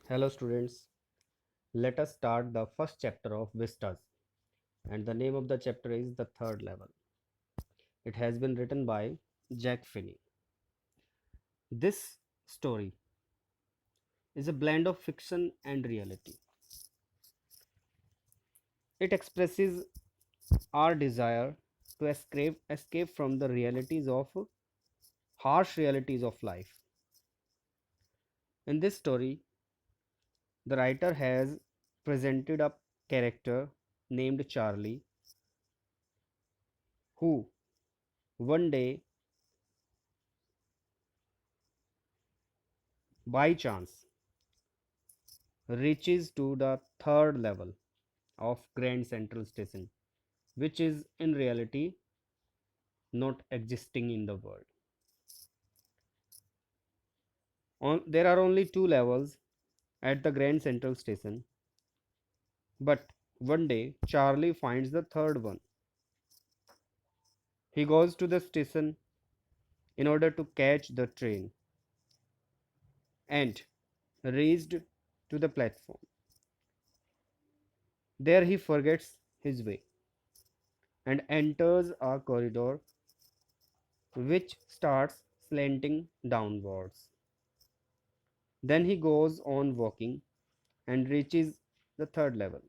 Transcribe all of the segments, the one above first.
Hello students, let us start the first chapter of Vistas, and the name of the chapter is The Third Level. It has been written by Jack Finney. This story is a blend of fiction and reality. It expresses our desire to escape from the realities of harsh realities of life. In this story, the writer has presented a character named Charlie who one day by chance reaches to the third level of Grand Central Station, which is in reality not existing in the world. There are only two levels at the Grand Central Station, but one day Charlie finds the third one. He goes to the station in order to catch the train and reached to the platform. There he forgets his way and enters a corridor which starts slanting downwards. Then he goes on walking and reaches the third level.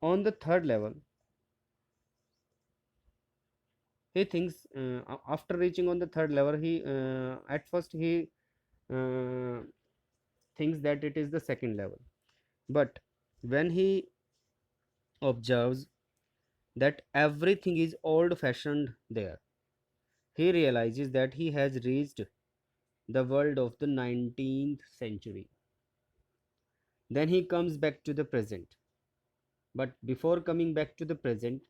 On the third level, he thinks after reaching on the third level, he at first he uh, thinks that it is the second level. But when he observes that everything is old fashioned there, he realizes that he has reached the world of the 19th century. Then he comes back to the present. But before coming back to the present,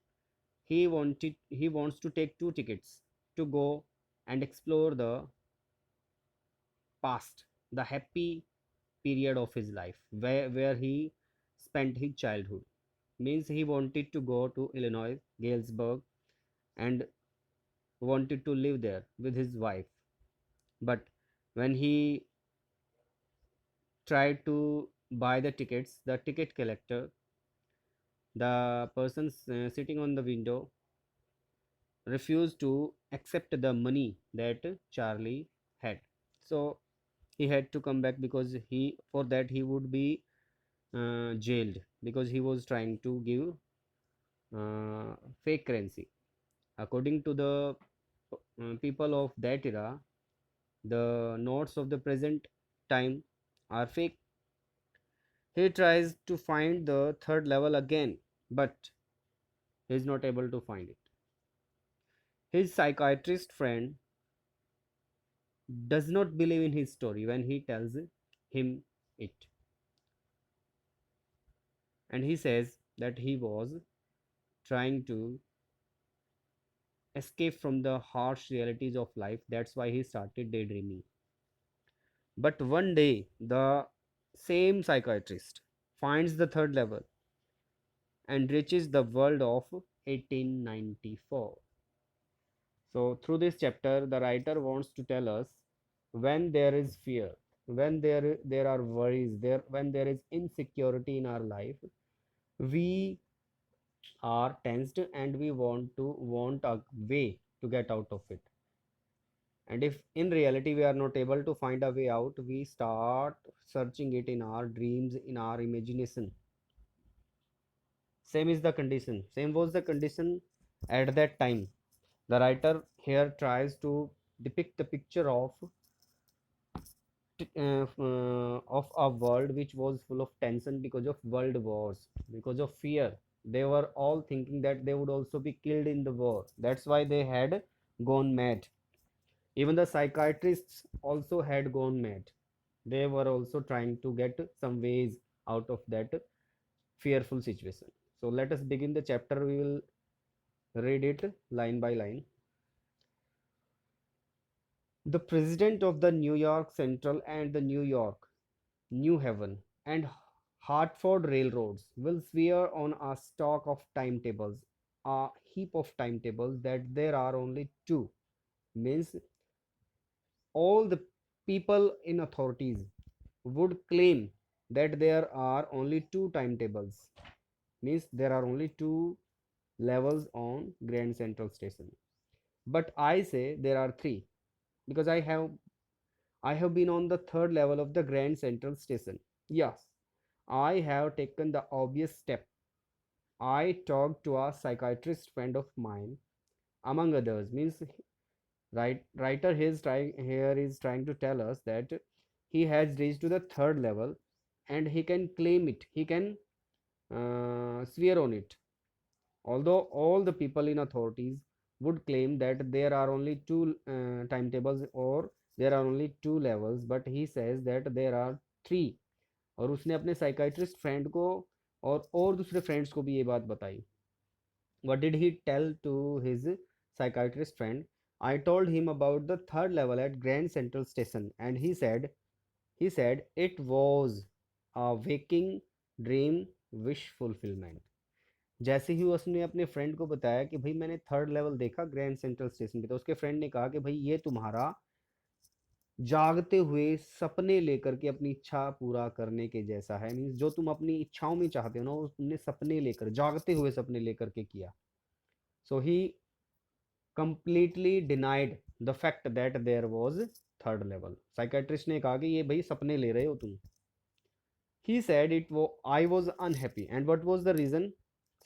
he wants to take two tickets to go and explore the past, the happy period of his life where he spent his childhood. Means he wanted to go to Illinois, Galesburg, and wanted to live there with his wife. But when he tried to buy the tickets, the ticket collector, the person sitting on the window, refused to accept the money that Charlie had. So he had to come back because he for that he would be jailed because he was trying to give fake currency. According to the people of that era, the notes of the present time are fake. He tries to find the third level again, but he is not able to find it. His psychiatrist friend does not believe in his story when he tells him it, and he says that he was trying to escape from the harsh realities of life. That's why he started daydreaming. But one day, the same psychiatrist finds the third level and reaches the world of 1894. So, through this chapter, the writer wants to tell us when there is fear, when there are worries, when there is insecurity in our life, we are tensed and we want a way to get out of it. And if in reality we are not able to find a way out, we start searching it in our dreams, in our imagination. Same is the condition. Same was the condition at that time. The writer here tries to depict the picture of a world which was full of tension because of world wars, because of fear. They were all thinking that they would also be killed in the war. That's why they had gone mad. Even the psychiatrists also had gone mad. They were also trying to get some ways out of that fearful situation. So let us begin the chapter. We will read it line by line. The president of the New York Central and the New York, New Haven, and Hartford Railroads will swear on a stock of timetables, a heap of timetables that there are only two. Means all the people in authorities, would claim that there are only two timetables, means there are only two levels on Grand Central Station. But I say there are three because I have been on the third level of the Grand Central Station. Yes, I have taken the obvious step. I talked to a psychiatrist friend of mine, among others. Means writer is trying to tell us that he has reached to the third level, and he can claim it. He can swear on it. Although all the people in authorities would claim that there are only two timetables, or there are only two levels, but he says that there are three. और उसने अपने psychiatrist friend को और दूसरे friends को भी ये बात बताई. What did he tell to his psychiatrist friend? I told him about the third level at Grand Central Station, and he said it was a waking dream wish fulfillment. जैसे ही उसने अपने फ्रेंड को बताया कि भाई मैंने थर्ड लेवल देखा grand central station पे, तो उसके फ्रेंड ने कहा कि भाई ये तुम्हारा जागते हुए सपने लेकर के अपनी इच्छा पूरा करने के जैसा है. मीन्स जो तुम अपनी इच्छाओं में चाहते हो ना, वो तुमने सपने लेकर, जागते हुए सपने लेकर के किया. So he completely denied the fact that there was third level. Psychiatrist ने कहा कि ये भाई सपने ले रहे हो तुम. ही सेड इट वो I was unhappy. And what was the reason?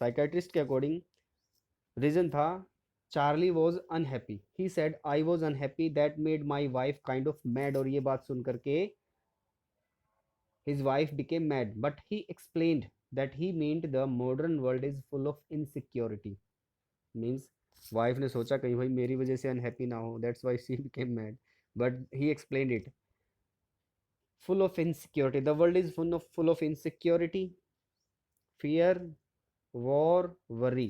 Psychiatrist के अकॉर्डिंग रीज़न था Charlie was unhappy. He said I was unhappy that made my wife kind of mad. और ये बात सुन करके his wife became mad, but he explained that he meant the modern world is full of insecurity. Means wife ने सोचा कहीं भाई मेरी वजह से अनहैप्पी ना हो, that's why she became mad. But he explained it, full of insecurity. The world is full of insecurity, fear, war, worry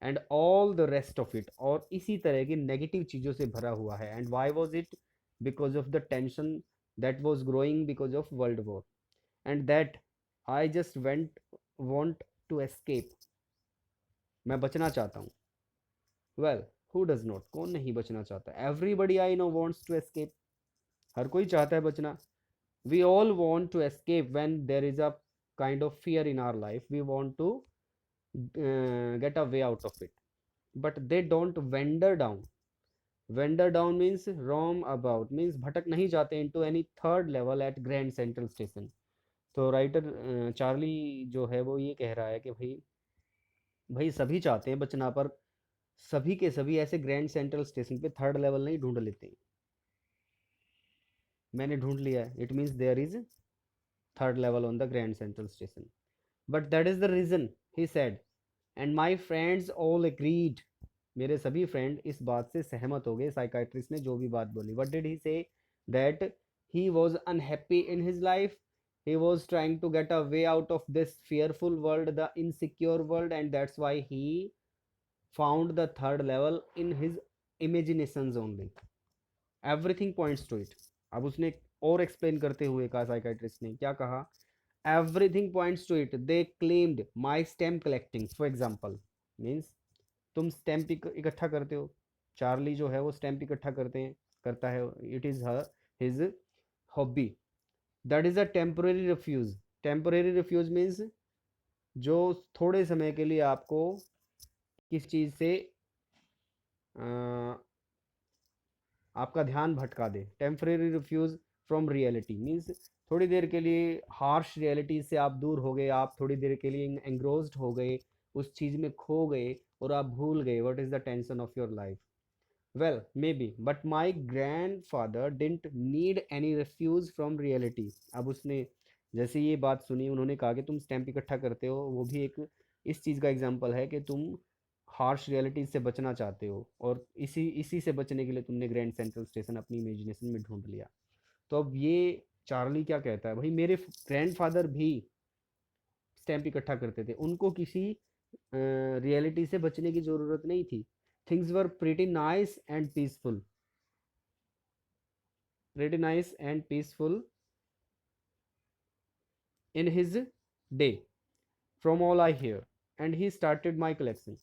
and all the rest of it. और इसी तरह की नेगेटिव चीज़ों से भरा हुआ है. And why was it? Because of the tension that was growing because of world war, and that I just want to escape. मैं बचना चाहता हूँ. Well, who does not? कौन नहीं बचना चाहता? Everybody I know wants to escape. हर कोई चाहता है बचना. We all want to escape when there is a kind of fear in our life. We want to get a way out of it. But they don't wander down. Wander down means roam about, means भटक नहीं जाते into any third level at Grand Central Station. तो writer Charlie जो है वो ये कह रहा है कि भाई भाई सभी चाहते हैं बचना, पर सभी के सभी ऐसे ग्रैंड सेंट्रल स्टेशन पे थर्ड लेवल नहीं ढूंढ लेते हैं. मैंने ढूंढ लिया है, it means there is third level on the grand central station. But that is the reason, he said, and my friends all agreed. मेरे सभी फ्रेंड इस बात से सहमत हो गए, साइकाइट्रिस्ट ने जो भी बात बोली. वट डिड ही से? That he was unhappy in his life. He was trying to get a way out of this fearful world, the insecure world, and that's why he found the third level in his imaginations only. Everything points to it. अब उसने और explain करते हुए कहा, psychiatrist ने क्या कहा? Everything points to it. They claimed my stamp collecting for example. Means तुम स्टैम्प इकट्ठा करते हो. चार्ली जो है वो स्टैम्प इकट्ठा करता है. It is his hobby. That is a temporary refuse. Temporary refuse means जो थोड़े समय के लिए आपको किस चीज़ से आपका ध्यान भटका दे. Temporary refuge from reality means थोड़ी देर के लिए हार्श रियलिटी से आप दूर हो गए, आप थोड़ी देर के लिए एंग्रोस्ड हो गए, उस चीज़ में खो गए और आप भूल गए what is the tension of your life. Well may be, but my grand father didn't need any refuse from reality. अब उसने जैसे ये बात सुनी, उन्होंने कहा कि तुम स्टैम्प इकट्ठा करते हो, वो भी एक इस चीज़ का एग्जाम्पल है कि तुम हार्श रियलिटी से बचना चाहते हो, और इसी इसी से बचने के लिए तुमने ग्रैंड सेंट्रल स्टेशन अपनी इमेजिनेशन में ढूंढ लिया. तो अब ये चार्ली क्या कहता है? भाई मेरे ग्रैंड फादर भी स्टैम्प इकट्ठा करते थे, उनको किसी रियलिटी से बचने की ज़रूरत नहीं थी. Things were pretty nice and peaceful, pretty nice and peaceful in his day from all I hear, and he started my collection.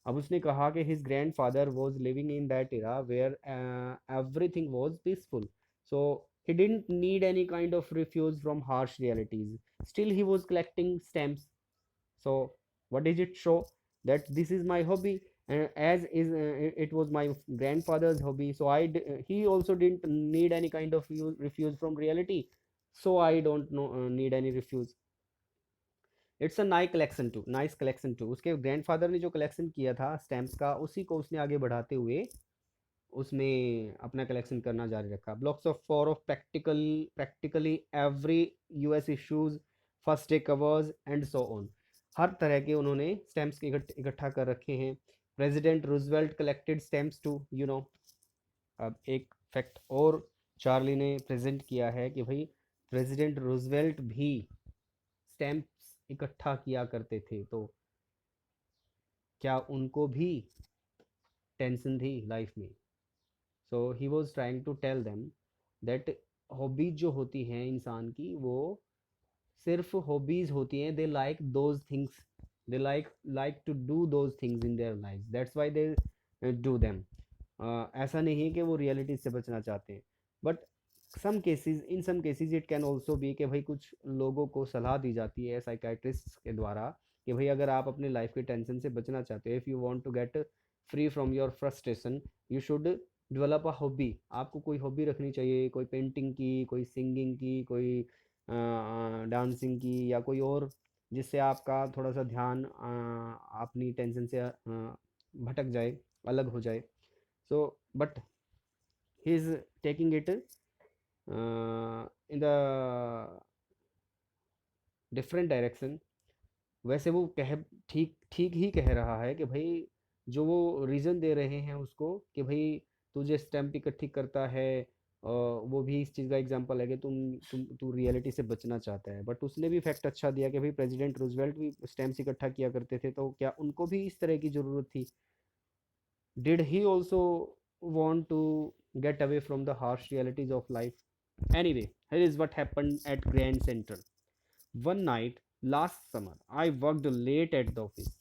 अब उसने कहा कि his grandfather was living in that era where everything was peaceful. So He didn't need any kind of refuge from harsh realities. Still, he was collecting stamps. So, what does it show? That this is my hobby, as is it was my grandfather's hobby. So, he also didn't need any kind of refuge from reality. So, I don't know need any refuge. It's a nice collection to उसके grandfather ने जो collection किया था stamps का, उसी को उसने आगे बढ़ाते हुए उसमें अपना कलेक्शन करना जारी रखा। Blocks of four of practically every US issues, first day covers and so on. हर तरह के उन्होंने स्टैम्प्स इकट्ठा कर रखे हैं। President Roosevelt collected stamps too, you know. अब एक फैक्ट और चार्ली ने प्रेजेंट किया है कि भाई प्रेसिडेंट रूजवेल्ट भी स्टैम्प्स इकट्ठा किया करते थे। तो क्या उनको भी टेंशन थी लाइफ में? So he was trying to tell them that hobbies जो होती हैं इंसान की, वो सिर्फ हॉबीज होती हैं। They like those things, they like to do those things in their life, that's why they do them. ऐसा नहीं है कि वो रियलिटी से बचना चाहते हैं। But some cases it can also be कि भाई कुछ लोगों को सलाह दी जाती है साइकाइट्रिस्ट के द्वारा कि भाई अगर आप अपने लाइफ के टेंशन से बचना चाहते हो, if you want to get free from your frustration, you should develop a hobby. आपको कोई हॉबी रखनी चाहिए, कोई पेंटिंग की, कोई सिंगिंग की, कोई डांसिंग की, या कोई और, जिससे आपका थोड़ा सा ध्यान अपनी टेंशन से भटक जाए, अलग हो जाए। So but he is taking it in the different direction. वैसे वो कह ठीक ठीक ही कह रहा है कि भाई जो वो रीज़न दे रहे हैं उसको कि भाई तुझे स्टैम्प इकट्ठी करता है, वो भी इस चीज़ का एग्जांपल है कि तू रियलिटी से बचना चाहता है। बट उसने भी फैक्ट अच्छा दिया कि भाई प्रेसिडेंट रूजवेल्ट भी स्टैम्प्स इकट्ठा किया करते थे, तो क्या उनको भी इस तरह की ज़रूरत थी? Did he also want to get away from the harsh realities of life? Anyway, here is what happened at Grand Central. One night last summer, I worked late at the office.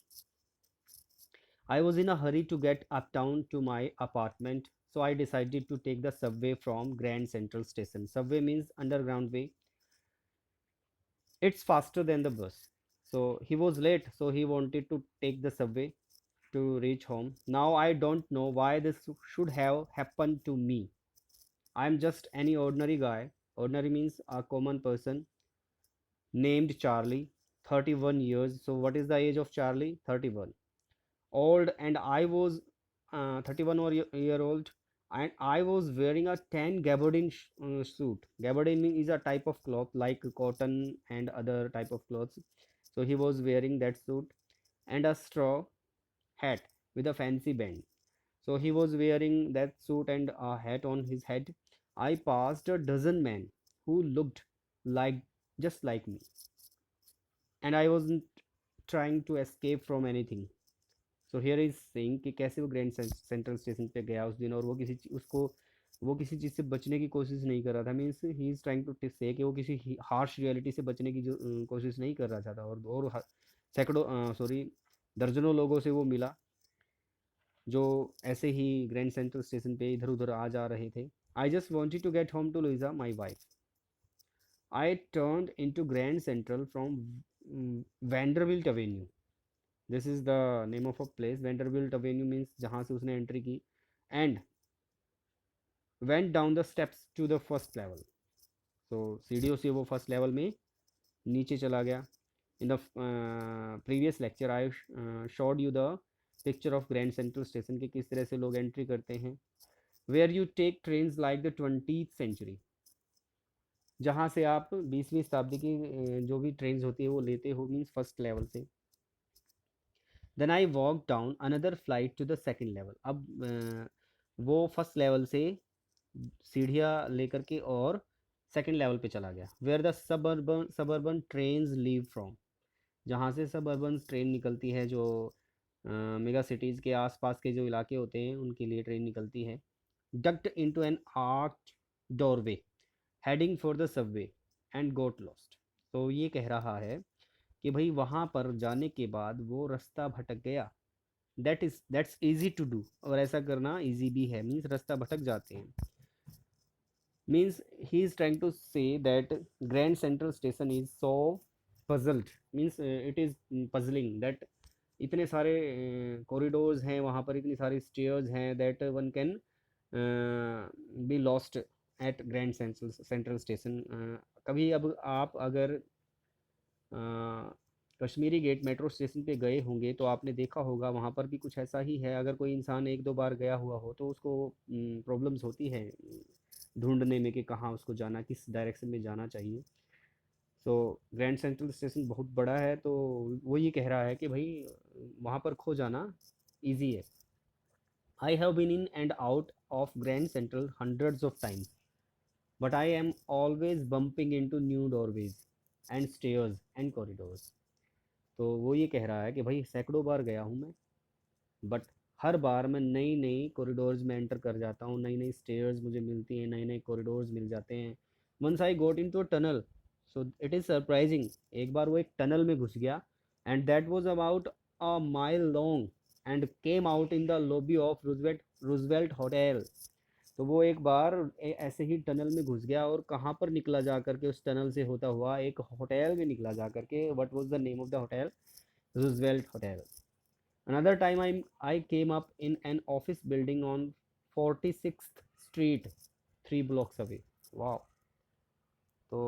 I was in a hurry to get uptown to my apartment, so I decided to take the subway from Grand Central Station. Subway means underground way. It's faster than the bus. So he was late, so he wanted to take the subway to reach home. Now I don't know why this should have happened to me. I'm just any ordinary guy. Ordinary means a common person named Charlie, 31 years. So, what is the age of Charlie? 31. Old, and I was 31 year old, and I was wearing a tan gabardine suit. Gabardine is a type of cloth like cotton and other type of clothes. So, he was wearing that suit and a straw hat with a fancy band. So he was wearing that suit and a hat on his head. I passed a dozen men who looked like just like me, and I wasn't trying to escape from anything. So here is saying कि कैसे वो Grand central station पे गया उस दिन, और वो किसी चीज़ से बचने की कोशिश नहीं कर रहा था। Means he is trying to say कि वो किसी हार्श रियलिटी से बचने की जो कोशिश नहीं कर रहा था। और सैकड़ों सॉरी दर्जनों लोगों से वो मिला जो ऐसे ही ग्रैंड सेंट्रल स्टेशन पे इधर उधर आ जा रहे थे। I just wanted to get home to Louisa my wife. I turn into grand central from Vanderbilt avenue. This is the name of a place. Vanderbilt avenue means जहाँ से उसने entry की। And went down the steps to the first level. तो सीढ़ियों से वो first level में नीचे चला गया। In the previous lecture I showed you the picture of grand central station के किस तरह से लोग एंट्री करते हैं। Where you take trains like the 20th century, जहाँ से आप 20वीं शताब्दी की जो भी ट्रेन्स होती है वो लेते हो, मीन्स फर्स्ट लेवल से। Then I walk down another flight to the second level. अब वो फर्स्ट लेवल से सीढ़ियाँ लेकर के और सेकेंड लेवल पे चला गया। Where the suburban trains leave from, जहाँ से सबर्बन ट्रेन निकलती है, जो मेगा सिटीज़ के आसपास के जो इलाके होते हैं उनके लिए ट्रेन निकलती है। Ducked into an arch doorway heading for the subway and got lost. तो ये कह रहा है कि भाई वहाँ पर जाने के बाद वो रास्ता भटक गया। दैट्स इजी टू डू, और ऐसा करना इजी भी है, मीन्स रास्ता भटक जाते हैं। Means he is trying to say that Grand Central Station is so puzzled, means it is puzzling that इतने सारे कॉरिडोर्स हैं वहाँ पर, इतनी सारी स्टेयर्स हैं that one can be lost at grand central station. कभी अब आप अगर कश्मीरी गेट मेट्रो स्टेशन पे गए होंगे तो आपने देखा होगा वहाँ पर भी कुछ ऐसा ही है। अगर कोई इंसान एक दो बार गया हुआ हो तो उसको प्रॉब्लम्स होती है ढूंढने में कि कहाँ उसको जाना, किस डायरेक्शन में जाना चाहिए। सो ग्रैंड सेंट्रल स्टेशन बहुत बड़ा है, तो वो ये कह रहा है कि भाई वहाँ पर खो जाना ईजी है। I have been in and out of grand central hundreds of times, but I am always bumping into new doorways and stairs and corridors. तो वो ये कह रहा है कि भाई सैकड़ों बार गया हूँ मैं, बट हर बार मैं नई नई कॉरिडोर्स में एंटर कर जाता हूँ, नई नई स्टेयर्स मुझे मिलती हैं, नए नए कॉरिडोर्स मिल जाते हैं। Once I got into tunnel, so it is surprising, एक बार वो एक टनल में घुस गया and that was about a mile long and came out in the lobby of Roosevelt hotel. तो वो एक बार ऐसे ही टनल में घुस गया और कहाँ पर निकला जा करके, उस टनल से होता हुआ एक होटल में निकला जा करके। What was the name of the hotel? Roosevelt hotel. Another time I came up in an office building on 46th Street, 3 blocks away. Wow. तो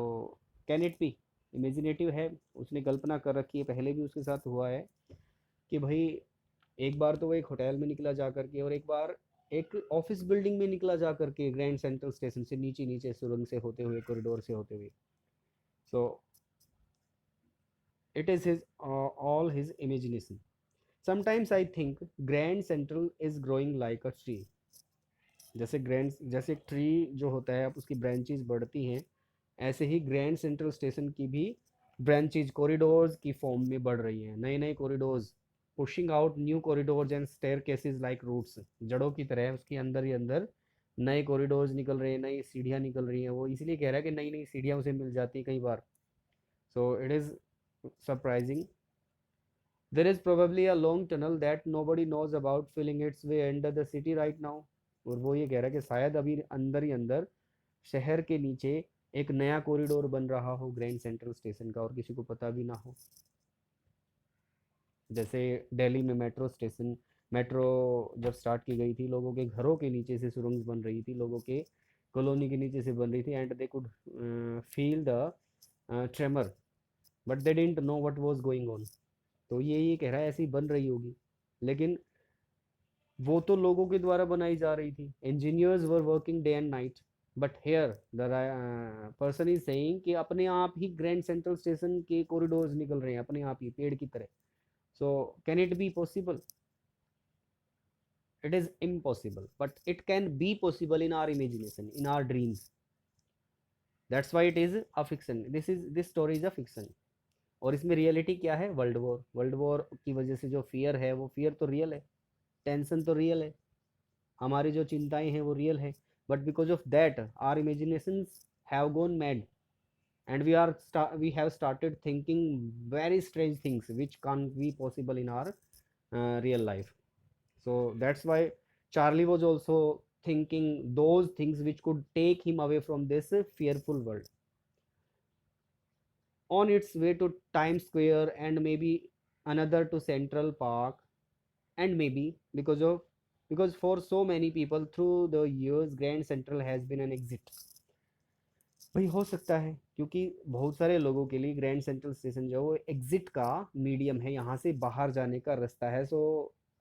कैन इट बी इमेजिनेटिव है, उसने कल्पना कर रखी है, पहले भी उसके साथ हुआ है कि भाई एक बार तो वो एक होटल में निकला जा करके और एक बार एक ऑफिस बिल्डिंग में निकला जा करके, ग्रैंड सेंट्रल स्टेशन से नीचे नीचे सुरंग से होते हुए, कॉरिडोर से होते हुए। सो it is his all his imagination. Sometimes I think grand central is growing like a tree. जैसे एक ट्री जो होता है, अब उसकी ब्रांचेज बढ़ती हैं, ऐसे ही ग्रैंड सेंट्रल स्टेशन की भी ब्रांचेज कॉरिडोर्स की फॉर्म में बढ़ रही हैं, नए नए corridors, pushing out new corridors and staircases like roots. जड़ों की तरह उसके अंदर ही अंदर नए कॉरिडोर्स निकल रहे हैं, नई सीढ़ियाँ निकल रही हैं। वो इसलिए कह रहा है कि नई नई सीढ़ियाँ उसे मिल जाती हैं कई बार। So it is surprising. There is probably a long tunnel that nobody knows about filling its way under the city right now। और वो ये कह रहा है कि शायद अभी अंदर ही अंदर शहर के नीचे एक नया कॉरिडोर बन रहा हो ग्रैंड सेंट्रल स्टेशन का और किसी को पता भी ना हो। जैसे दिल्ली में मेट्रो जब स्टार्ट की गई थी, लोगों के घरों के नीचे से सुरंग बन रही थी, लोगों के कॉलोनी के नीचे से बन रही थी, and they could feel the tremor, but they didn't know what was going on. तो ये कह रहा है ऐसी बन रही होगी, लेकिन वो तो लोगों के द्वारा बनाई जा रही थी, engineers were working day and night. But here the person is saying कि अपने आप ही ग्रैंड सेंट्रल स्टेशन के कॉरिडोर्स निकल रहे हैं अपने आप ही पेड़ की तरह। So can it be possible? It is impossible, but it can be possible in our imagination, in our dreams. That's why it is a fiction, this story is a fiction. और इसमें रियलिटी क्या है? World war. World war की वजह से जो fear है, वो फियर तो रियल है, टेंशन तो रियल है, हमारी जो चिंताएं हैं वो रियल है। But because of that our imaginations have gone mad and we have started thinking very strange things which can't be possible in our real life। So that's why Charlie was also thinking those things which could take him away from this fearful world, on its way to Times Square and maybe another to Central Park, and maybe because for so many people through the years Grand Central has been an exit। भाई हो सकता है क्योंकि बहुत सारे लोगों के लिए ग्रैंड सेंट्रल स्टेशन जो है वो एग्जिट का मीडियम है, यहाँ से बाहर जाने का रास्ता है। सो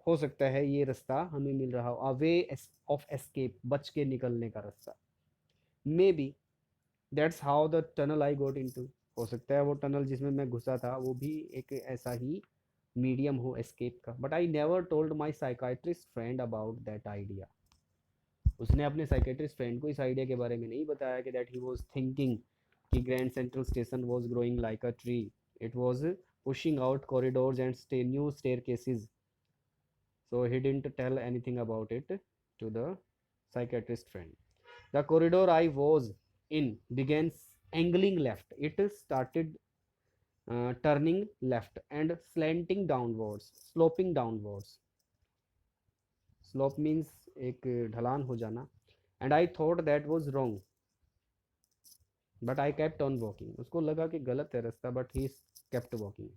हो सकता है ये रास्ता हमें मिल रहा हो, अ वे ऑफ एस्केप, बच के निकलने का रास्ता। Maybe that's how the tunnel I got into. हो सकता है वो टनल जिसमें मैं घुसा था वो भी एक ऐसा ही मीडियम हो एस्केप का। But I never told my psychiatrist friend about that idea. उसने अपने साइकेट्रिस्ट फ्रेंड को इस आइडिया के बारे में नहीं बताया कि दैट ही वाज थिंकिंग कि grand central station was growing like a tree, it was pushing out corridors and stay new staircases। So he didn't tell anything about it to the psychiatrist friend। The corridor I was in began angling left, it started turning left and slanting downwards, sloping downwards। Slope means एक ढलान हो जाना। And I thought that was wrong, but I kept on walking, उसको लगा कि गलत है रास्ता, but he kept walking.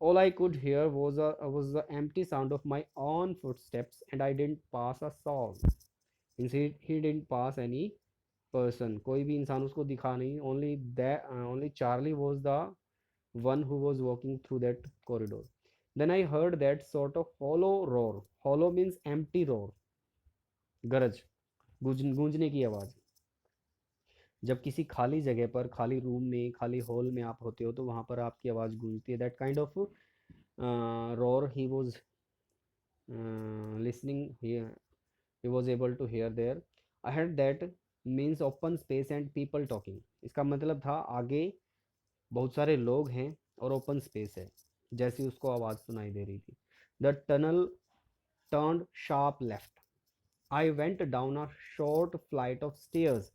All I could hear was the empty sound of my own footsteps, and I didn't pass a soul. Means he didn't pass any person. कोई भी इंसान उसको दिखा नहीं. Only Charlie was the one who was walking through that corridor. Then I heard that sort of hollow roar. Hollow means empty roar. गरज, गूंजने की आवाज़. जब किसी खाली जगह पर, खाली रूम में, खाली हॉल में आप होते हो तो वहाँ पर आपकी आवाज़ गूंजती है. That kind of roar he was listening here, he was able to hear there. I heard that means open space and people talking. इसका मतलब था आगे बहुत सारे लोग हैं और ओपन स्पेस है, जैसी उसको आवाज़ सुनाई दे रही थी. The tunnel turned sharp left. I went down a short flight of stairs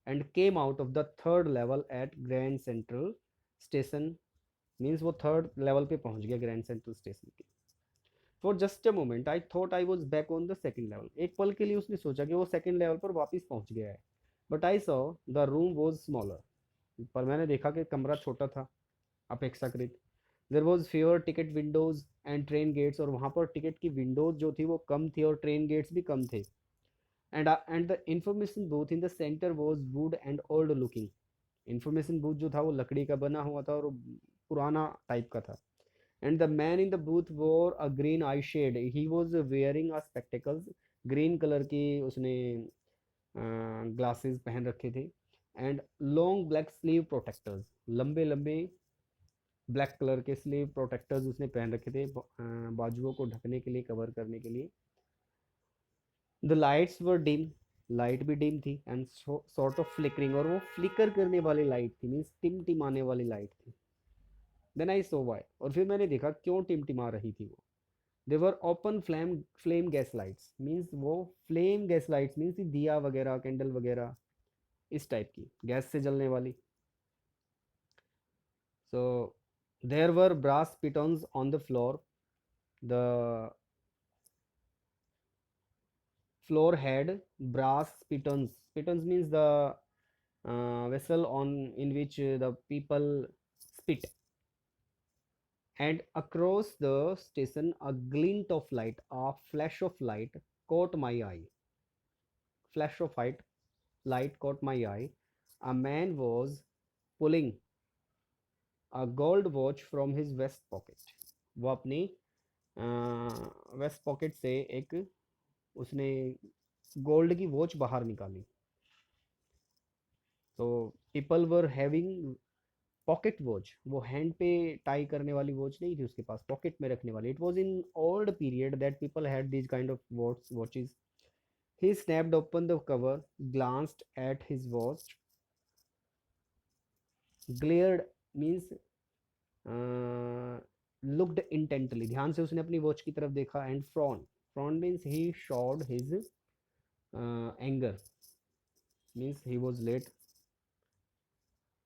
and came out of the third level at Grand Central Station. Means वो थर्ड लेवल पे पहुंच गया ग्रैंड सेंट्रल स्टेशन के. For just a moment I thought I was back on the second level. एक पल के लिए उसने सोचा कि वो सेकेंड लेवल पर वापस पहुंच गया है. But I saw the room was smaller. पर मैंने देखा कि कमरा छोटा था अपेक्षाकृत. There was fare ticket windows and train gates, और वहाँ पर टिकट की विंडोज जो थी वो कम थी और ट्रेन गेट्स भी कम थे. And the information booth in the centre was would and old looking. Information booth जो था वो लकड़ी का बना हुआ था और पुराना टाइप का था. And the man in the booth wore a green eye shade. He was wearing a spectacles. Green colour की उसने ग्लासेस पहन रखे थे. And long black sleeve protectors, लंबे लंबे ब्लैक कलर के स्लीव प्रोटेक्टर्स उसने पहन रखे थे बाजुओं को ढकने के लिए, कवर करने के लिए. The lights were dim, light भी डिम थी. एंड सॉर्ट ऑफ फ्लिकरिंग, और वो फ्लिकर करने वाली लाइट थी, मीन्स टिमटिमाने वाली लाइट थी. देन आई सो वाई, और फिर मैंने देखा क्यों टिमटिमा रही थी वो. There were open flame flame gas lights, means वो फ्लेम गैस लाइट्स मीन्स दिया वगैरह, कैंडल वगैरह, इस टाइप की गैस से जलने वाली. So there were brass pitons on the floor. The floor had brass pitons. Pitons means the vessel on in which the people spit. And across the station a glint of light, a flash of light caught my eye. Flash of light caught my eye. A man was pulling a gold watch from his vest pocket. वो अपनी waste pocket से एक उसने gold की watch बाहर निकाली. तो people were having pocket watch, वो हैंड पे टाई करने वाली वॉच नहीं थी उसके पास, पॉकेट में रखने वाली. It was in old period that people had this kind of watches. He snapped open the cover, glanced at his watch, glared means looked intently, ध्यान से उसने अपनी वॉच की तरफ देखा. And frown means he showed his anger, means he was late.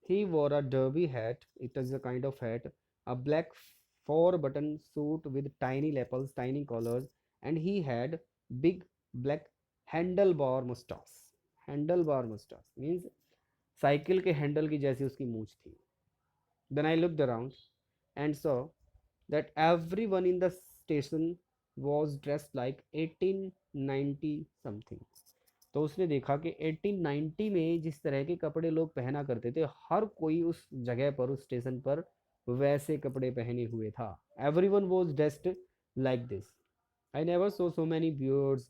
He wore a derby hat, it is a kind of hat, a black four button suit with tiny lapels, tiny collars, and he had big black handlebar mustache. Handlebar mustache means cycle के handle की जैसी उसकी मूछ थी. Then I looked around and saw that everyone in the station was dressed like 1890 something. तो उसने देखा कि 1890 में जिस तरह के कपड़े लोग पहना करते थे, हर कोई उस जगह पर, उस स्टेशन पर वैसे कपड़े पहने हुए था. Everyone was dressed like this. I never saw so many beards,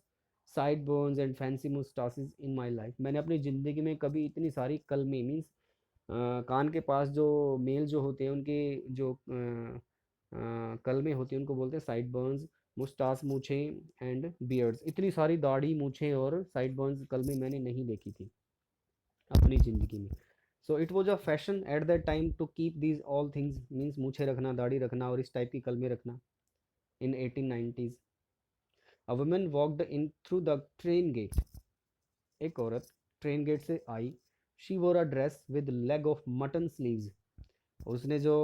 sideburns and fancy moustaches in my life. मैंने अपनी ज़िंदगी में कभी इतनी सारी कलमे मीन्स कान के पास जो मेल जो होते हैं उनके जो कलमे होती हैं उनको बोलते हैं साइड बर्न्स. मुस्टास, मूछें एंड बियर्ड्स, इतनी सारी दाढ़ी, मूछें और साइड बर्न्स कलमे मैंने नहीं देखी थी अपनी ज़िंदगी में. So it was a fashion at that time to keep these all things, means मूछें रखना, दाढ़ी रखना और इस टाइप की कलमे रखना in 1890s. A woman walked in through the train gate. एक औरत ट्रेन गेट से आई. She wore a dress with leg of mutton sleeves. उसने जो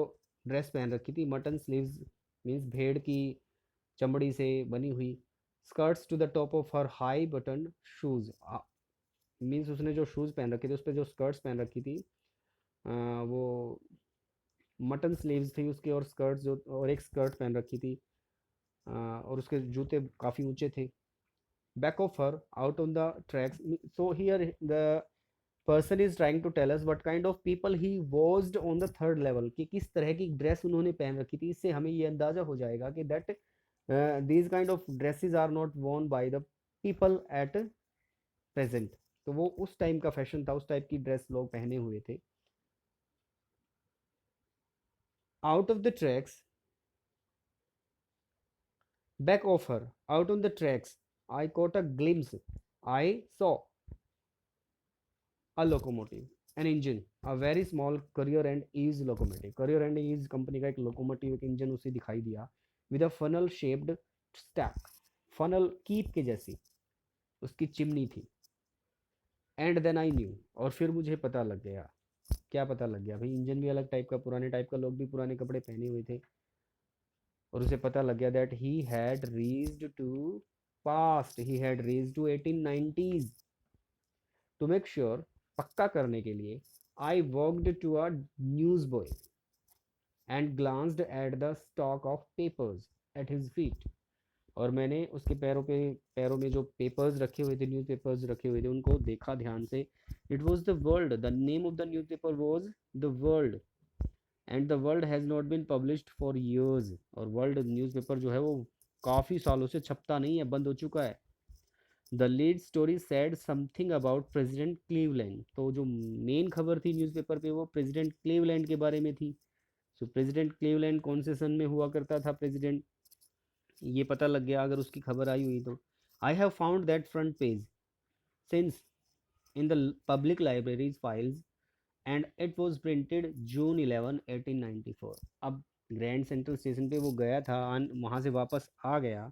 ड्रेस पहन रखी थी मटन स्लीव्स मीन्स भेड़ की चमड़ी से बनी हुई. Skirts to the top of her high button shoes, means उसने जो शूज़ पहन रखे थे उस पर जो स्कर्ट्स पहन रखी थी वो मटन स्लीव्स थी उसकी, और स्कर्ट जो, और एक स्कर्ट पहन रखी थी, और उसके जूते काफ़ी ऊंचे थे. Back of her, out on the tracks. So here the person is trying to tell us what kind of people he was on the third level, कि किस तरह की ड्रेस उन्होंने पहन रखी थी. इससे हमें ये अंदाज़ा हो जाएगा कि that these kind of dresses are not worn by the people at present. तो वो उस टाइम का फैशन था, उस टाइप की ड्रेस लोग पहने हुए थे. Out of the tracks, back of her, out on the tracks, I caught a glimpse. I saw a locomotive, an engine, a very small Courier and Ease locomotive. Courier and Ease company का एक locomotive, एक engine उसे दिखाई दिया, with a funnel shaped stack, funnel keep के जैसी उसकी chimney थी. एंड देन आई न्यू, और फिर मुझे पता लग गया. क्या पता लग गया भाई? इंजन भी अलग टाइप का, पुराने टाइप का, लोग भी पुराने कपड़े पहने हुए थे, और उसे पता लग गया that he had reached to past, he had reached to 1890s. To make sure, पक्का करने के लिए, I walked to a news boy and glanced at the stock of papers at his feet. और मैंने उसके पैरों में जो पेपर्स रखे हुए थे, न्यूज़ पेपर्स रखे हुए थे, उनको देखा ध्यान से. It was the world, the name of the newspaper was the world, and the world has not been published for years. और वर्ल्ड न्यूज़पेपर जो है वो काफ़ी सालों से छपता नहीं है, बंद हो चुका है. The lead story sad something about president Cleveland. तो जो मेन खबर थी न्यूज़पेपर पे वो प्रेसिडेंट क्लीवलैंड के बारे में थी. सो प्रेसिडेंट क्लीवलैंड कौन से सन में हुआ करता था प्रेसिडेंट, ये पता लग गया अगर उसकी खबर आई हुई तो. I have found that front page since in the public libraries files and it was printed June 11 1894. अब ग्रैंड सेंट्रल स्टेशन पे वो गया था, वहाँ से वापस आ गया,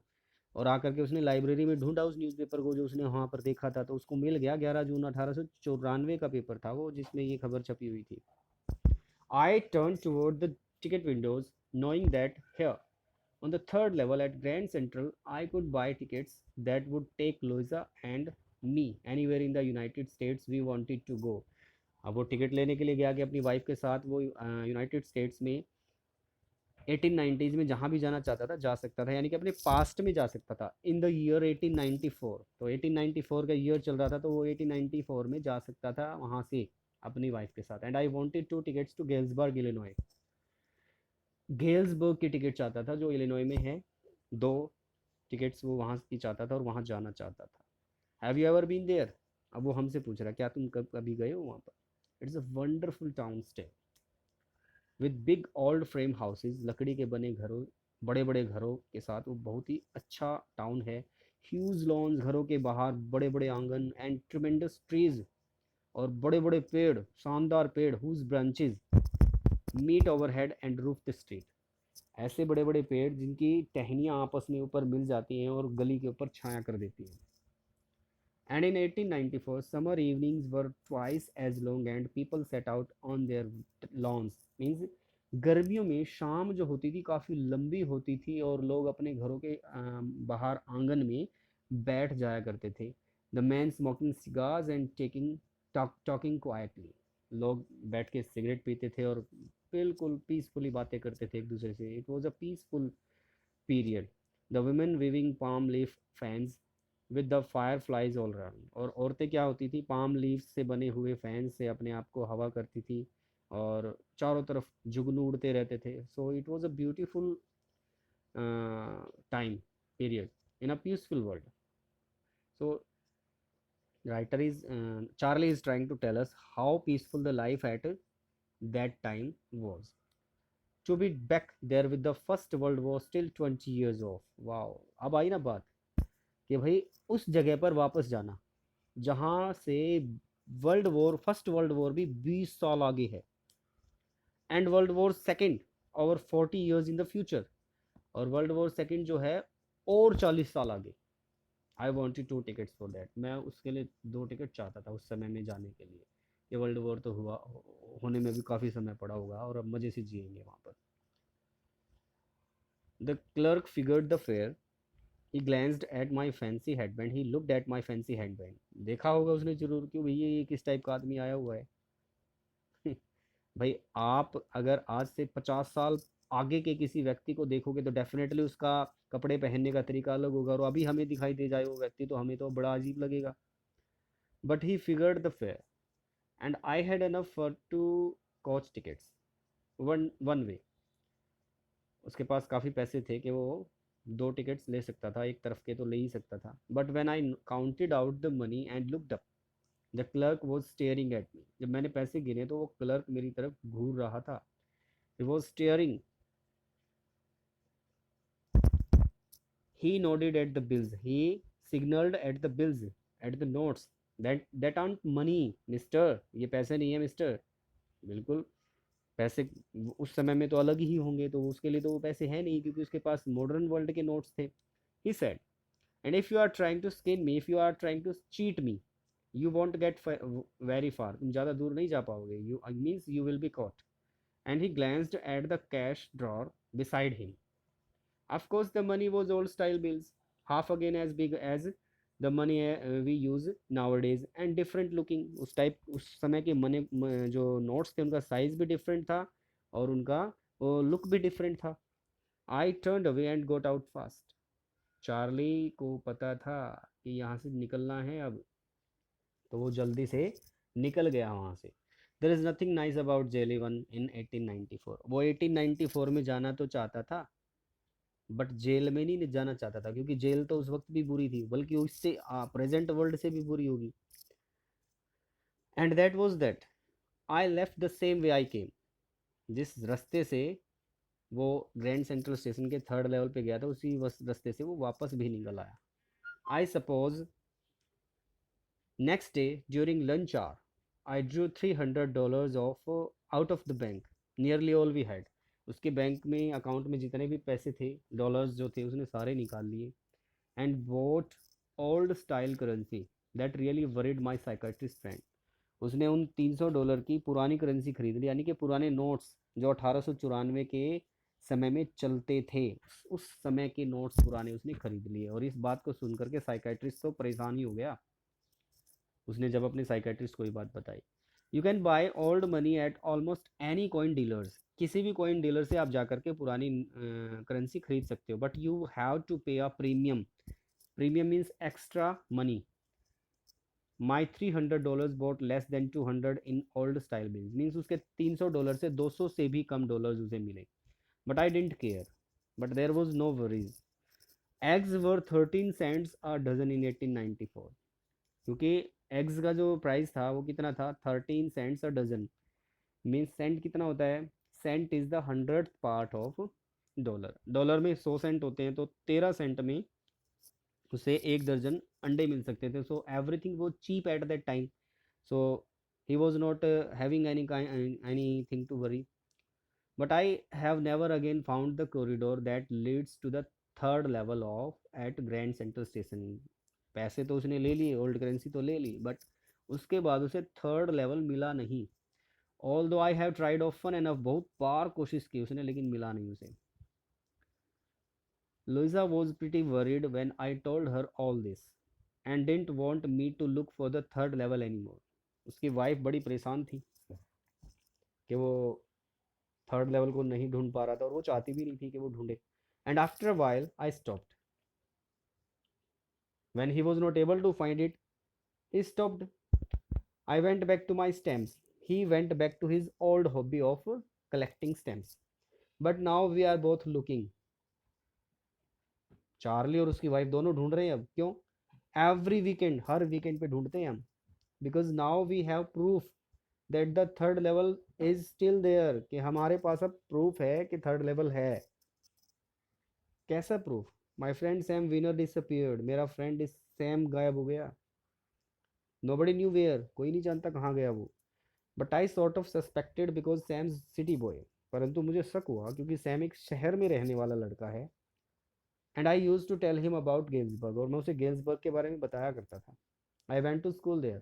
और आकर के उसने लाइब्रेरी में ढूंढा उस न्यूज़पेपर को जो उसने वहाँ पर देखा था, तो उसको मिल गया. 11 जून 1894 का पेपर था वो, जिसमें ये खबर छपी हुई थी. I turn toward the ticket Windows, knowing that here on the third level at Grand Central I could buy tickets that would take Louisa and me anywhere in the United States we wanted to go. अब वो ticket लेने के लिए गया कि अपनी wife के साथ वो यूनाइटेड स्टेट्स में 1890s में जहाँ भी जाना चाहता था जा सकता था, यानी कि अपने पास्ट में जा सकता था. इन द ईयर 1894, तो 1894 का ईयर चल रहा था, तो वो 1894 में जा सकता था वहाँ से अपनी वाइफ के साथ. And I wanted to tickets to Galesburg Illinois. Galesburg की टिकट चाहता था जो इलिनॉय में है. दो टिकट्स वो वहाँ की चाहता था और वहाँ जाना चाहता था. Have you ever been there? अब वो हमसे पूछ रहा है क्या तुम कभी गए हो वहाँ पर. It's a wonderful town stay with big old frame houses, लकड़ी के बने घरों, बड़े बड़े घरों के साथ वो बहुत ही अच्छा टाउन है. ह्यूज लॉन्स, घरों के बाहर बड़े बड़े आंगन, एंड ट्रिमेंडस ट्रीज, और बड़े बड़े पेड़, शानदार पेड़, whose branches meet overhead and roof the street. ऐसे बड़े बड़े पेड़ जिनकी टहनियाँ आपस में ऊपर मिल जाती हैं और गली के ऊपर छाया कर देती हैं. And in 1894, summer evenings were twice as long and people set out on their lawns. Means गर्मियों में शाम जो होती थी काफ़ी लंबी होती थी और लोग अपने घरों के बाहर आंगन में बैठ जाया करते थे. The man smoking cigars and talking quietly. लोग बैठ के सिगरेट पीते थे और बिल्कुल पीसफुली बातें करते थे एक दूसरे से. It was a peaceful period. The women viewing palm leaf fans with the fire flies all around. और औरतें क्या होती थी, पाम लीव से बने हुए फैन से अपने आप को हवा करती थी और चारों तरफ जुगनू उड़ते रहते थे. सो it was a beautiful time period in a peaceful world. So writer is Charlie is trying to tell us how peaceful the life at that time was. To be back there with the first world war still 20 years off. wow. अब आई ना बात कि भाई उस जगह पर वापस जाना जहाँ से फर्स्ट वर्ल्ड वॉर भी 20 साल आगे है, एंड वर्ल्ड वॉर सेकेंड और 40 years इन द फ्यूचर, और वर्ल्ड वॉर सेकेंड जो है और 40 साल आगे. I wanted two tickets for that. मैं उसके लिए दो टिकट चाहता था उस समय में जाने के लिए. ये वर्ल्ड वॉर तो होने में भी काफ़ी समय पड़ा होगा और अब मज़े से जिएंगे वहाँ पर. The clerk figured the fair. He glanced at my fancy headband. He looked at my fancy headband. देखा होगा उसने जरूर, क्यों भैया ये किस टाइप का आदमी आया हुआ है. भाई आप अगर आज से 50 साल आगे के किसी व्यक्ति को देखोगे तो डेफिनेटली उसका कपड़े पहनने का तरीका अलग होगा, और अभी हमें दिखाई दे जाए वो व्यक्ति तो हमें तो बड़ा अजीब लगेगा. But he figured the fare and I had enough for two coach tickets, one one way. उसके पास काफ़ी पैसे थे कि वो दो टिकट्स ले सकता था, एक तरफ के तो ले ही सकता था. But when I counted out the money and looked up, the clerk was staring at me. जब मैंने पैसे गिने तो वो क्लर्क मेरी तरफ घूर रहा था. He was staring. He nodded at the bills. He signaled at the bills, at the notes. That aren't money, mister. ये पैसे नहीं है मिस्टर. बिल्कुल. पैसे उस समय में तो अलग ही होंगे, तो उसके लिए तो वो पैसे हैं नहीं, क्योंकि उसके पास मॉडर्न वर्ल्ड के नोट्स थे. He said, and if you are trying to skin me, if you are trying to cheat me, you won't get very far. तुम ज़्यादा दूर नहीं जा पाओगे. You means you will be caught. And he glanced at the cash drawer beside him. Of course, the money was old style bills, half again as big as the money we use nowadays, and different looking. उस समय के money जो notes थे उनका size भी different था, और उनका वो लुक भी डिफरेंट था. I turn away and got out fast. Charlie को पता था कि यहाँ से निकलना है अब, तो वो जल्दी से निकल गया वहाँ से. There is nothing nice about jail one in 1894. वो 1894 में जाना तो चाहता था, बट जेल में नहीं जाना चाहता था, क्योंकि जेल तो उस वक्त भी बुरी थी, बल्कि उससे प्रेजेंट वर्ल्ड से भी बुरी होगी. And that was that I left the same way I came. जिस रास्ते से वो ग्रैंड सेंट्रल स्टेशन के थर्ड लेवल पे गया था, उसी रास्ते से वो वापस भी निकल आया. I suppose next day during lunch hour I drew $300 off out of the bank, nearly all we had. उसके बैंक में अकाउंट में जितने भी पैसे थे, डॉलर्स जो थे, उसने सारे निकाल लिए. And bought old style currency that really worried my psychiatrist friend. उसने उन $300 की पुरानी करेंसी खरीद ली, यानी कि पुराने नोट्स जो 1894 के समय में चलते थे, उस समय के नोट्स पुराने उसने खरीद लिए. और इस बात को सुन करके साइकाइट्रिस्ट तो परेशान ही हो गया. उसने जब अपने साइकाइट्रिस्ट को ये बात बताई. You can by old money at almost any coin dealers. किसी भी कॉइन डीलर से आप जा करके पुरानी करेंसी खरीद सकते हो, but you have to pay a premium. Premium means extra money. My $300 bought less than 200 in old style bills. Means उसके $300 से 200 से भी कम डॉलर्स उसे मिले. But I didn't care. But there was no worries. Eggs were 13 cents a dozen in 1894. क्योंकि eggs का जो price था वो कितना था, 13 cents a dozen. Means cent कितना होता है, cent is the 100th part of dollar. Dollar में 100 सेंट होते हैं, तो 13 सेंट में उसे एक दर्जन अंडे मिल सकते थे. सो एवरीथिंग वो cheap at that time. So he was not having any thing to worry. But I have never again found the corridor that leads to the third level of at grand central station. पैसे तो उसने ले लिए, old currency तो ले ली, but उसके बाद उसे थर्ड लेवल मिला नहीं. ऑल दो I have tried often enough, बहुत बार कोशिश की उसने, लेकिन मिला नहीं उसे. Louisa was pretty worried when I told her all this and didn't want me to look for the third level anymore. उसकी वाइफ बड़ी परेशान थी कि वो थर्ड लेवल को नहीं ढूंढ पा रहा था, और वो चाहती भी नहीं थी कि वो ढूंढे. And after a while I stopped. When he was not able to find it, he stopped. I went back to my stamps. He went back to his old hobby of collecting stamps. But now we are both looking. Charlie और उसकी wife दोनों ढूंढ रहे हैं अब. क्यों? Every weekend, हर weekend पे ढूंढते हैं हम. Because now we have proof that the third level is still there. कि हमारे पास अब प्रूफ है कि थर्ड लेवल है. कैसा proof? My friend Sam Weiner disappeared. मेरा फ्रेंड इस सैम गायब हो गया. Nobody knew where. कोई नहीं जानता कहाँ गया वो. But I sort of suspected because Sam city boy. परंतु मुझे शक हुआ क्योंकि सैम एक शहर में रहने वाला लड़का है. And I use to tell him about Galesburg. और मैं उसे गेल्सबर्ग के बारे में बताया करता था. I went to school there.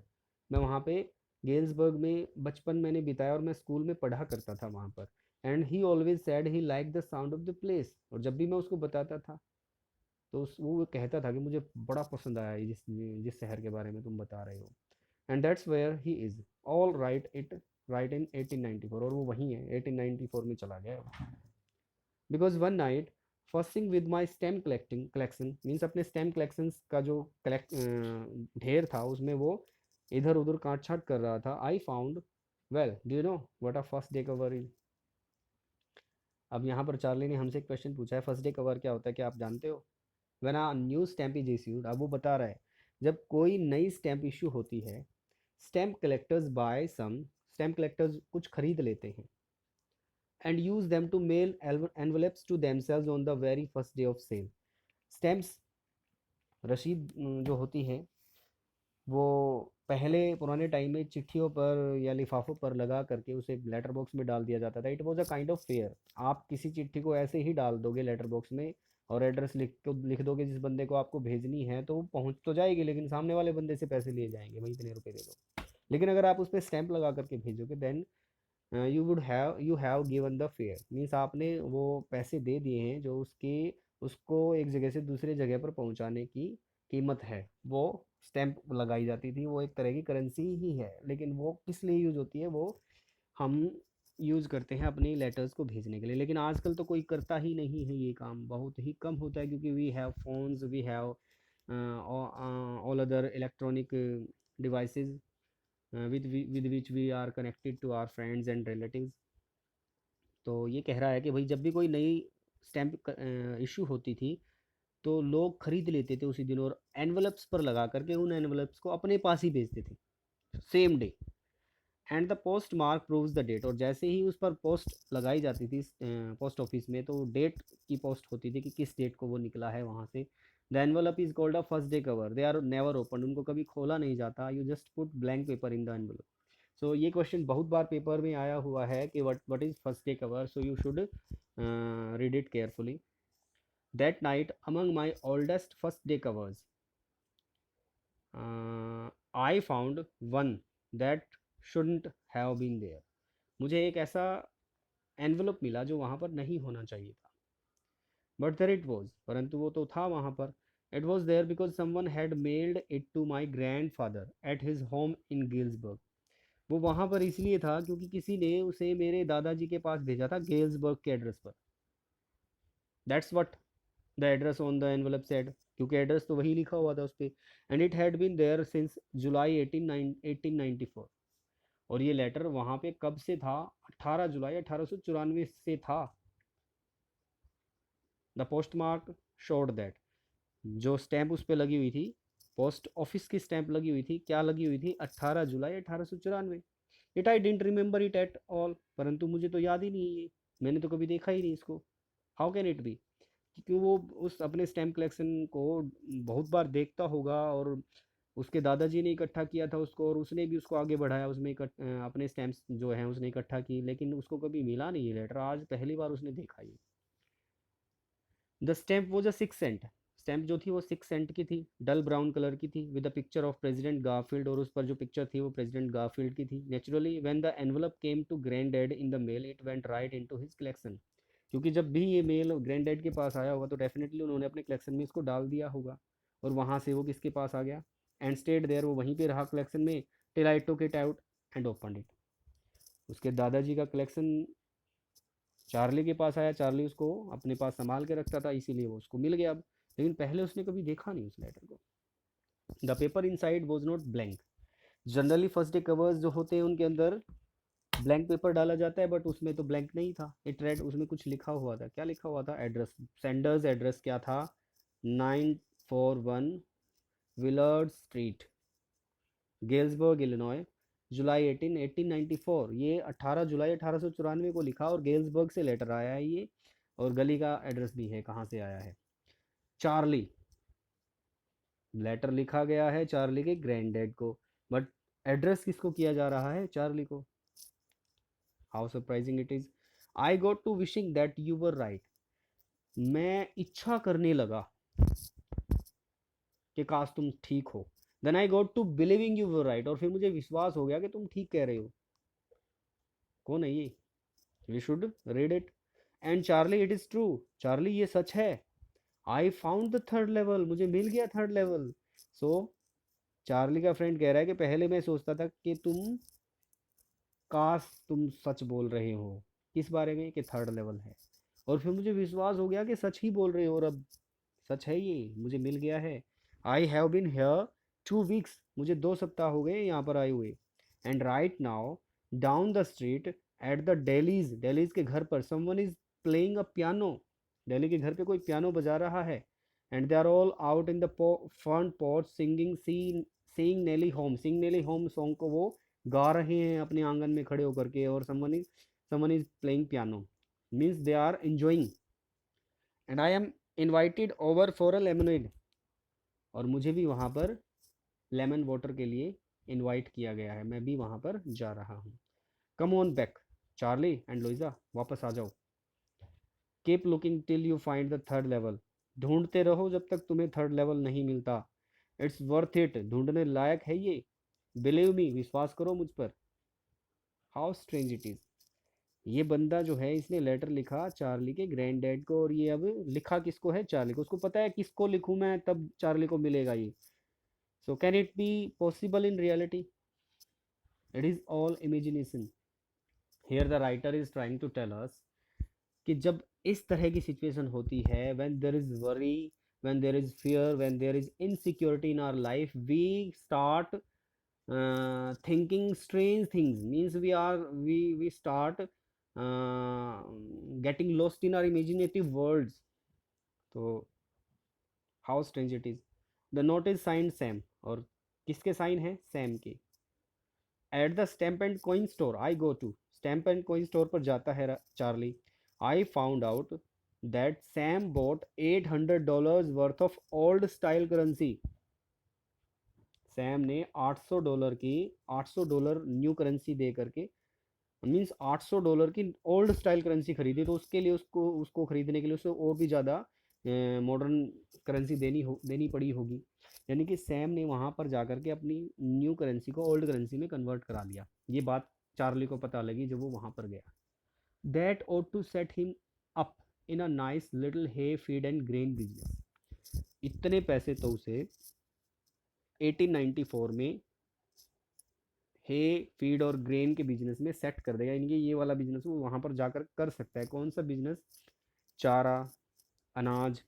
मैं वहाँ पे गेल्सबर्ग में बचपन मैंने बिताया, और मैं स्कूल में पढ़ा करता था वहाँ पर. And he always sad he like the sound of the place. और जब भी मैं उसको बताता था तो वो कहता था कि मुझे बड़ा पसंद आया जिस जिस शहर के बारे में तुम बता रहे हो. And that's where he is. All right it right in 1894, और वो वहीं है, 1894 में चला गया है। Because one night fussing with my stamp collecting collection, means अपने स्टैम्प कलेक्शन का जो कलेक्ट ढेर था उसमें वो इधर उधर काट छाट कर रहा था। I found, well do you know what a first day cover is. अब यहाँ पर चार्ली ने हमसे एक क्वेश्चन पूछा है, फर्स्ट डे कवर क्या होता है, क्या आप जानते हो? When a new stamp is issued, अब वो बता रहा है जब कोई नई स्टैम्प इशू होती है, stamp collectors buy some, stamp collectors कुछ खरीद लेते हैं, and use them to mail envelopes to themselves on the very first day of sale. Stamps, रसीद जो होती है वो पहले पुराने टाइम में चिट्ठियों पर या लिफाफों पर लगा करके उसे लेटर बॉक्स में डाल दिया जाता था। It was a kind of fair. आप किसी चिट्ठी को ऐसे ही डाल दोगे लेटर बॉक्स में और एड्रेस लिख दोगे जिस बंदे को आपको भेजनी है, तो वो पहुंच तो जाएगी लेकिन सामने वाले बंदे से पैसे लिए जाएंगे, भाई इतने रुपए दे दो। लेकिन अगर आप उस पर स्टैंप लगा करके भेजोगे, then you have given the fare, means आपने वो पैसे दे दिए हैं जो उसको एक जगह से दूसरे जगह पर पहुंचाने की कीमत है। वो स्टैंप लगाई जाती थी, वो एक तरह की करेंसी ही है, लेकिन वो किस लिए यूज होती है, वो हम यूज़ करते हैं अपनी लेटर्स को भेजने के लिए। लेकिन आजकल तो कोई करता ही नहीं है, ये काम बहुत ही कम होता है, क्योंकि we have phones, we have all other electronic devices with which we are connected to our friends and relatives। तो ये कह रहा है कि भाई जब भी कोई नई स्टैम्प इशू होती थी तो लोग खरीद लेते थे उसी दिन, और एनवलप्स पर लगा करके उन एनवलप्स को अपने पास ही भेजते थे same day. And the post mark proves the date, और जैसे ही उस पर पोस्ट लगाई जाती थी पोस्ट ऑफिस में, तो डेट की पोस्ट होती थी कि किस डेट को वो निकला है वहाँ से। The envelope is called a first day cover, they are never open, उनको कभी खोला नहीं जाता, you just put blank paper in the envelope. So ये क्वेश्चन बहुत बार पेपर में आया हुआ है कि what is first day cover, so you should read it carefully. That night among my oldest first day covers I found one that shouldn't have been there, मुझे एक ऐसा एनवलप मिला जो वहाँ पर नहीं होना चाहिए था। बट देयर इट वॉज, परंतु वो तो था वहाँ पर। It was there because someone had mailed it to my grandfather at his home in Gilsburg, वो वहाँ पर इसलिए था क्योंकि किसी ने उसे मेरे दादाजी के पास भेजा था गेल्सबर्ग के एड्रेस पर। That's what the address on the envelope said, क्योंकि एड्रेस तो वही लिखा हुआ था उस पर। And it had been there since July 1894, और ये लेटर वहाँ पे कब से था? 18 जुलाई 1894 से था। The post mark showed that, जो स्टैंप उस पर लगी हुई थी, पोस्ट ऑफिस की स्टैंप लगी हुई थी, क्या लगी हुई थी? 18 जुलाई 1894। It I didn't remember it at all, परंतु मुझे तो याद ही नहीं है ये, मैंने तो कभी देखा ही नहीं इसको। How can it B? क्योंकि वो उस अपने स्टैम्प कलेक्शन को बहुत बार देखता होगा, और उसके दादाजी ने इकट्ठा किया था उसको, और उसने भी उसको आगे बढ़ाया, उसमें अपने स्टैम्प्स जो हैं उसने इकट्ठा की, लेकिन उसको कभी मिला नहीं है लेटर, आज पहली बार उसने देखा ये। द स्टैम्प वो जो 6 सेंट स्टैम्प जो थी वो 6 सेंट की थी, डल ब्राउन कलर की थी, with the picture of president Garfield, और उस पर जो पिक्चर थी वो प्रेसिडेंट गारफील्ड की थी। Naturally when the envelope came to granddad in the mail it went right into his collection, क्योंकि जब भी ये मेल ग्रैंड डैड के पास आया होगा तो डेफिनेटली उन्होंने अपने कलेक्शन में इसको डाल दिया होगा, और वहाँ से वो किसके पास आ गया? एंड स्टेड देयर, वो वहीं पे रहा कलेक्शन में, till I took it out and open it. उसके दादाजी का कलेक्शन चार्ली के पास आया, चार्ली उसको अपने पास संभाल के रखता था, इसीलिए वो उसको मिल गया अब। लेकिन पहले उसने कभी देखा नहीं उस लेटर को। The paper in side was not blank, generally first day covers जो होते हैं उनके अंदर ब्लैंक पेपर डाला जाता है, बट उसमें तो ब्लैंक नहीं था। इट रेड, उसमें कुछ लिखा हुआ था। क्या लिखा हुआ था? एड्रेस, सेंडर्स एड्रेस क्या था? 941 विलर्ड स्ट्रीट, गेल्सबर्ग इलिनॉय, जुलाई 18 1894। ये 18 जुलाई 1894 को लिखा, और गेल्सबर्ग से लेटर आया है ये, और गली का एड्रेस भी है कहाँ से आया है। चार्ली, लेटर लिखा गया है चार्ली के ग्रैंड डैड को, बट एड्रेस किसको किया जा रहा है? चार्ली को। How surprising it is. I got to wishing that you were right, मैं इच्छा करने लगा कि काश तुम ठीक हो। Then I got to believing you were right, और फिर मुझे विश्वास हो गया कि तुम ठीक कह रहे हो। कौन है ये? We should read it. And Charlie it is true, Charlie ये सच है। I found the third level, मुझे मिल गया थर्ड लेवल। सो चार्ली का फ्रेंड कह रहा है कि पहले मैं सोचता था कि तुम काश तुम सच बोल रहे हो। किस बारे में? कि थर्ड लेवल है। और फिर मुझे विश्वास हो गया कि सच ही बोल रहे हो, और अब सच है, ये मुझे मिल गया है। I have been here 2 weeks, मुझे 2 सप्ताह हो गए यहाँ पर आए हुए। And right now down the street at the Dalys, Dalys के घर पर someone is playing a piano, Delhi के घर पे कोई पियानो बजा रहा है। And they are all out in the front porch singing seeing Nellie home, sing Nellie home song को वो गा रहे हैं अपने आंगन में खड़े होकर के। और someone is playing piano means they are enjoying। And I am invited over for a lemonade, और मुझे भी वहाँ पर लेमन वाटर के लिए इनवाइट किया गया है, मैं भी वहाँ पर जा रहा हूँ। Come on back Charlie and Louisa, वापस आ जाओ। Keep looking till you find the third level, ढूंढते रहो जब तक तुम्हें थर्ड लेवल नहीं मिलता। इट्स वर्थ इट, ढूंढने लायक है ये। बिलीव मी, विश्वास करो मुझ पर। हाउ स्ट्रेंज इट इज, ये बंदा जो है इसने लेटर लिखा चार्ली के ग्रैंड डैड को, और ये अब लिखा किसको है? चार्ली को। उसको पता है किसको लिखूं मैं तब चार्ली को मिलेगा ये। So can it be possible in reality? It is all imagination. Here the writer is trying to tell us कि जब इस तरह की सिचुएशन होती है, when there is worry, when there is fear, when there is insecurity in our life, we start thinking strange things, means we start getting lost in our imaginative worlds. तो how strange it is. The note is signed Sam, और किसके sign है? Sam के। At the stamp and coin store I go to, stamp and coin store पर जाता है Charlie. I found out that Sam bought $800 worth of old style currency. Sam ने $800 की, $800 new currency दे करके, मीन्स $800 की old style currency खरीदी। तो उसके लिए उसको उसको खरीदने के लिए उसे और भी ज़्यादा मॉडर्न करेंसी देनी पड़ी होगी। यानी कि सैम ने वहाँ पर जा कर के अपनी न्यू करेंसी को ओल्ड करेंसी में कन्वर्ट करा लिया। ये बात चार्ली को पता लगी जब वो वहाँ पर गया। That ought to set him up in a nice little hay feed and grain business. इतने पैसे तो उसे 1894 में हे फीड और ग्रेन के बिजनेस में सेट कर देगा। यानी कि ये वाला बिजनेस वो वहाँ पर जाकर कर सकता है। कौन सा बिजनेस? चारा, अनाज,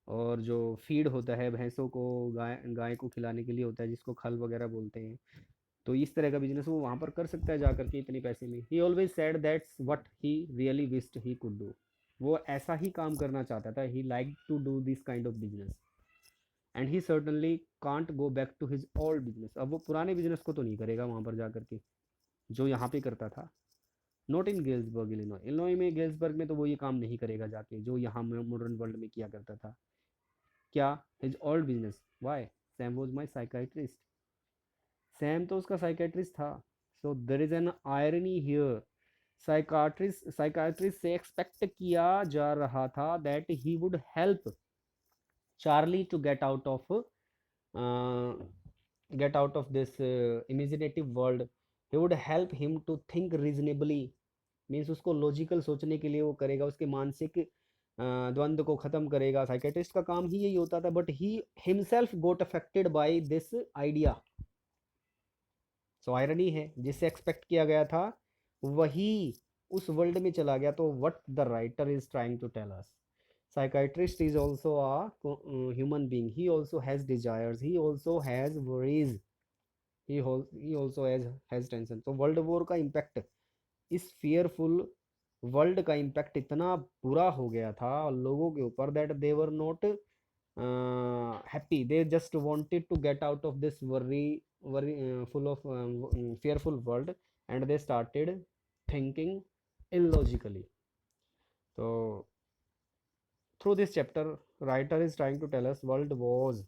और जो फीड होता है भैंसों को, गाय गाय को खिलाने के लिए होता है, जिसको खल वगैरह बोलते हैं। तो इस तरह का बिजनेस वो वहाँ पर कर सकता है जाकर के इतने पैसे में। He always said that's what he really wished he could do, वो ऐसा ही काम करना चाहता था। He like to do this kind of business and he certainly can't go back to his old business. अब वो पुराने बिजनेस को तो नहीं करेगा वहाँ पर जा करके जो यहाँ पे करता था। Not in Galesburg Illinois, Illinois में गेल्सबर्ग में तो वो ये काम नहीं करेगा जाके जो यहाँ मॉडर्न वर्ल्ड में किया करता था। क्या? His old business. Why? Sam was my psychiatrist, Sam तो उसका साइकाइट्रिस्ट था। So there is an irony here, psychiatrist से एक्सपेक्ट किया जा रहा था that he would help Charlie to get out of this imaginative world. He would help him to think reasonably, means उसको logical सोचने के लिए वो करेगा, उसके मानसिक द्वंद्व को खत्म करेगा। साइकेट्रिस्ट का काम ही यही होता था। But he himself got affected by this idea. So irony है, जिससे एक्सपेक्ट किया गया था वही उस वर्ल्ड में चला गया। तो what the writer is trying to tell us, psychiatrist is also a human being. He also has desires, he also has worries, he also has tension. तो वर्ल्ड वॉर का इम्पैक्ट, इस फियरफुल वर्ल्ड का impact इतना बुरा हो गया था लोगों के ऊपर that they were not happy, they just wanted to get out of this worry full of fearful world, and they started thinking illogically. So through this chapter, writer is trying to tell us world wars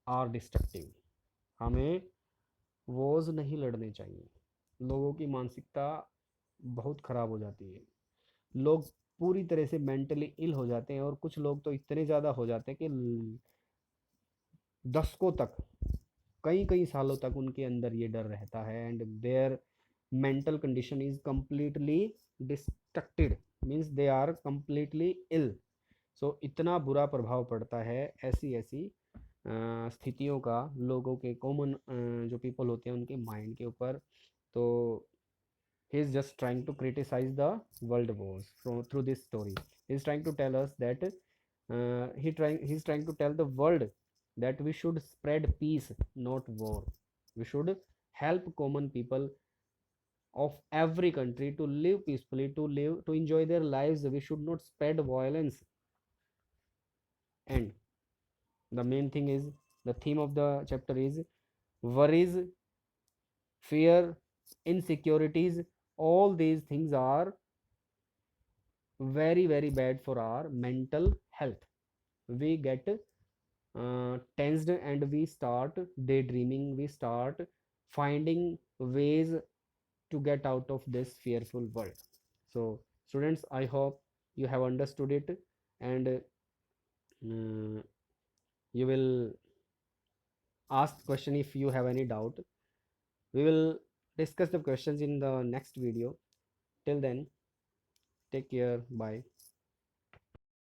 are destructive. हमें Wars नहीं लड़ने चाहिए। लोगों की मानसिकता बहुत ख़राब हो जाती है, लोग पूरी तरह से मेंटली इल हो जाते हैं, और कुछ लोग तो इतने ज़्यादा हो जाते हैं कि दशकों तक, कई कई सालों तक उनके अंदर ये डर रहता है। And their mental condition is completely destructed, means they are completely ill. So इतना बुरा प्रभाव पड़ता है ऐसी ऐसी स्थितियों का लोगों के, कॉमन जो पीपल होते हैं उनके माइंड के ऊपर। So he's just trying to criticize the world wars through this story. He's trying to tell us that he's trying to tell the world that we should spread peace, not war. We should help common people of every country to live peacefully, to enjoy their lives. We should not spread violence. And the main thing is, the theme of the chapter is worries, fear, insecurities. All these things are very very bad for our mental health. We get tensed and we start daydreaming, we start finding ways to get out of this fearful world. So students, I hope you have understood it, and you will ask question if you have any doubt. We will discuss the questions in the next video. Till then, take care, bye.